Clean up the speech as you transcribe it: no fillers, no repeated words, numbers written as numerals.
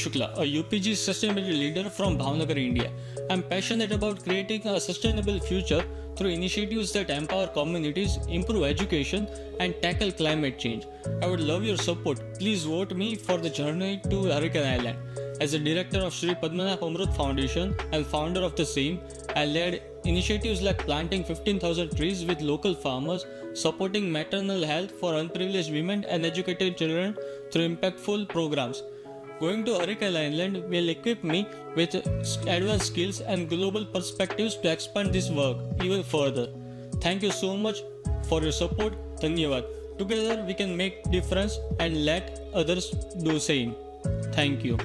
Shukla, a UPG sustainability leader from Bhavnagar, India. I'm passionate about creating a sustainable future through initiatives that empower communities, improve education, and tackle climate change. I would love your support. Please vote me for the journey to Hurricane Island. As the director of Shree Padmanabh Amrut Foundation and founder of the same, I led initiatives like planting 15,000 trees with local farmers, supporting maternal health for unprivileged women and educated children through impactful programs. Going to Hurricane Island will equip me with advanced skills and global perspectives to expand this work even further. Thank you so much for your support. Dhanyavad. Together we can make difference and let others do same. Thank you.